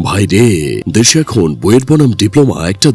ভাই রে, দেশে এখন বুয়েট বনাম ডিপ্লোমা একটা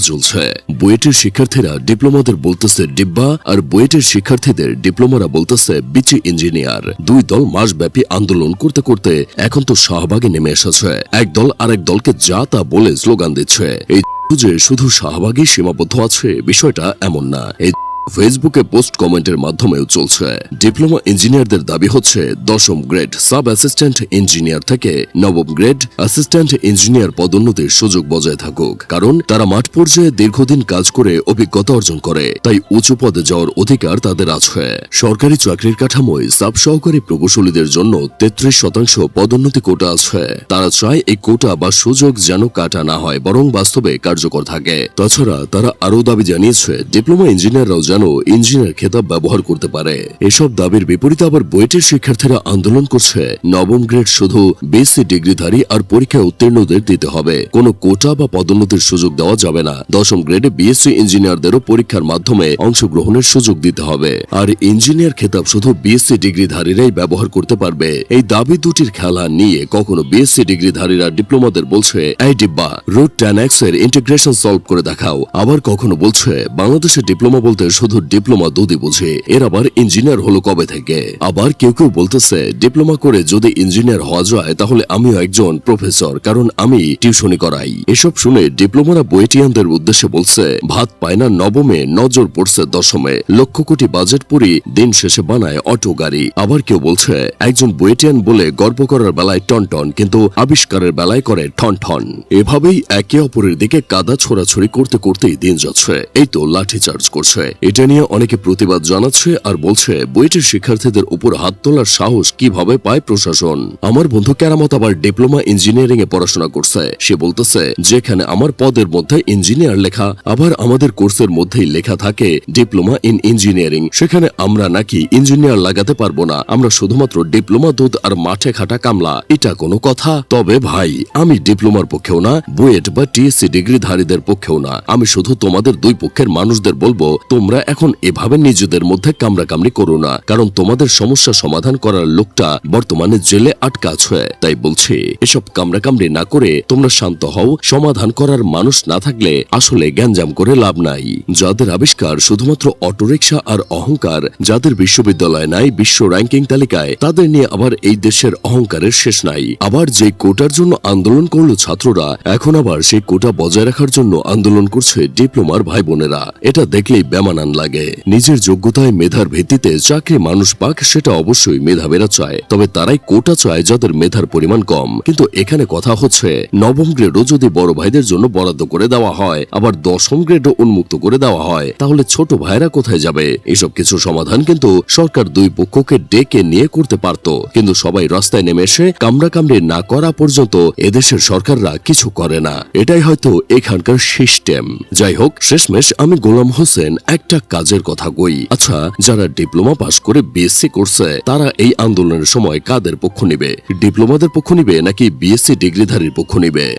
চলছে। বুয়েটের শিক্ষার্থীরা ডিপ্লোমাদের বলতেছে ডিব্বা, আর বুয়েটের শিক্ষার্থীদের ডিপ্লোমারা বলতেছে বিচি ইঞ্জিনিয়ার। দুই দল মাসব্যাপী আন্দোলন করতে করতে এখন তো শাহবাগে নেমে এসেছে। এক দল আরেক দলকে যা তা বলে স্লোগান দিচ্ছে। এই যে শুধু শাহবাগে সীমাবদ্ধ আছে বিষয়টা এমন না, এই ফেসবুকে পোস্ট কমেন্টের মাধ্যমেও চলছে। ডিপ্লোমা ইঞ্জিনিয়ারদের দাবি হচ্ছে 10ম গ্রেড সাব অ্যাসিস্ট্যান্ট ইঞ্জিনিয়ার থেকে 9ম গ্রেড অ্যাসিস্ট্যান্ট ইঞ্জিনিয়ার পদোন্নতির সুযোগ বজায় থাকুক, কারণ তারা মাঠ পর্যায়ে দীর্ঘদিন কাজ করে অভিজ্ঞতা অর্জন করে, তাই উঁচু পদে যাওয়ার অধিকার তাদের আছে। সরকারি চাকরির কাঠামোয় সাব সহকারী প্রকৌশলীদের জন্য 33% পদোন্নতি কোটা আছে। তারা চায় এই কোটা বা সুযোগ যেন কাটা না হয়, বরং বাস্তবে কার্যকর থাকে। তাছাড়া তারা আরও দাবি জানিয়েছে ডিপ্লোমা ইঞ্জিনিয়াররাও যেন ইঞ্জিনিয়ার খেতাব ব্যবহার করতে পারে। এসব দাবির বিপরীতে আবার বুয়েটের শিক্ষার্থীরা আন্দোলন করছে 9ম গ্রেড শুধু বিএসসি ডিগ্রিধারী আর পরীক্ষায় উত্তীর্ণদের দিতে হবে, কোনো কোটা বা পদোন্নতির সুযোগ দেওয়া যাবে না। 10ম গ্রেডে বিএসসি ইঞ্জিনিয়ারদেরও পরীক্ষার মাধ্যমে অংশগ্রহণের সুযোগ দিতে হবে, আর ইঞ্জিনিয়ার খেতাব শুধু বিএসসি ডিগ্রিধারীরাই ব্যবহার করতে পারবে। এই দাবি দুটির খেলা নিয়ে কখনো বিএসসি ডিগ্রিধারীরা ডিপ্লোমাদের বলছে এই ডিব্বা রুট 10x এর ইন্টিগ্রেশন সলভ করে দেখাও, আবার কখনো বলছে বাংলাদেশের ডিপ্লোমা বলতে শুধু ডিপ্লোমা দুদি বুঝে, এর আবার ইঞ্জিনিয়ার হলো কবে থেকে। আবার কেউ কেউ বলতেছে ডিপ্লোমা করে যদি ইঞ্জিনিয়ার হওয়া যায় তাহলে আমিও একজন প্রফেসর, কারণ আমি টিউশনি করাই। এসব শুনে ডিপ্লোমারা বুয়েটিয়ানদের উদ্দেশ্যে বলছে ভাত পায় না 9মে, নজর পড়ছে 10মে, লক্ষ কোটি বাজেট পুরি দিন শেষে বানায় অটো গাড়ি। আবার কেউ বলছে একজন বুয়েটিয়ান বলে গর্ব করার বেলায় টনটন, কিন্তু আবিষ্কারের বেলায় করে ঠন ঠন। এভাবেই একে অপরের দিকে কাদা ছোড়াছড়ি করতে করতেই দিন যাচ্ছে। এই তো লাঠিচার্জ করছে। এটা নিয়ে অনেকে প্রতিবাদ জানাচ্ছে আর বলছে বুয়েটের শিক্ষার্থীদের উপর হাত তোলার সাহস কিভাবে পায় প্রশাসন। আমার বন্ধু কেরামত আবার ডিপ্লোমা ইঞ্জিনিয়ারিং এ পড়াশোনা করছে। সে বলতেছে যেখানে আমার পদের মধ্যে ইঞ্জিনিয়ার লেখা, আবার আমাদের কোর্সের মধ্যেই লেখা থাকে ডিপ্লোমা ইন ইঞ্জিনিয়ারিং, সেখানে আমরা নাকি ইঞ্জিনিয়ার লাগাতে পারবো না, আমরা শুধুমাত্র ডিপ্লোমা দুধ আর মাঠে খাটা কামলা। এটা কোনো কথা? তবে ভাই, আমি ডিপ্লোমার পক্ষেও না, বুয়েট বা টিএসসি ডিগ্রিধারীদের পক্ষেও না। আমি শুধু তোমাদের দুই পক্ষের মানুষদের বলবো তোমরা এখন এভাবে নিজেদের মধ্যে কামড়াকামড়ি করো না, কারণ তোমাদের সমস্যা সমাধান করার লোকটা বর্তমানে জেলে আটকা আছে। তাই বলছি এসব কামড়াকামড়ি না করে তোমরা শান্ত হও। সমাধান করার মানুষ না থাকলে আসলে গ্যাঞ্জাম করে লাভ নাই। যাদের আবিষ্কার শুধুমাত্র অটোরিকশা আর অহংকার, যাদের বিশ্ববিদ্যালয় নাই বিশ্ব র্যাঙ্কিং তালিকায়, তাদের নিয়ে আবার এই দেশের অহংকারের শেষ নাই। আবার যে কোটার জন্য আন্দোলন করলো ছাত্ররা, এখন আবার সেই কোটা বজায় রাখার জন্য আন্দোলন করছে ডিপ্লোমার ভাই বোনেরা। এটা দেখলেই বেমানান লাগে। নিজের যোগ্যতায় মেধার ভিত্তিতে চাকরি মানুষ পাক, সেটা অবশ্যই মেধাবীরা চায়, তবে তারাই কোটা চায় যাদের মেধার পরিমাণ কম। কিন্তু এখানে কথা হচ্ছে 9ম গ্রেডও যদি বড় ভাইদের জন্য বরাদ্দ করে দেওয়া হয়, আবার 10ম গ্রেডও উন্মুক্ত করে দেওয়া হয়, তাহলে ছোট ভাইরা কোথায় যাবে? এসব কিছু সমাধান কিন্তু সরকার দুই পক্ষকে ডেকে নিয়ে করতে পারত, কিন্তু সবাই রাস্তায় নেমে এসে কামড়াকামড়ি না করা পর্যন্ত এদেশের সরকাররা কিছু করে না। এটাই হয়তো এখানকার সিস্টেম। যাই হোক, শেষমেশ আমি গোলাম হোসেন একটা কাজের কথা কই। আচ্ছা, যারা ডিপ্লোমা পাশ করে বিএসসি করছে তারা এই আন্দোলনের সময় কাদের পক্ষ নিবে? ডিপ্লোমাদের পক্ষ নিবে নাকি বিএসসি ডিগ্রিধারীর পক্ষ নিবে?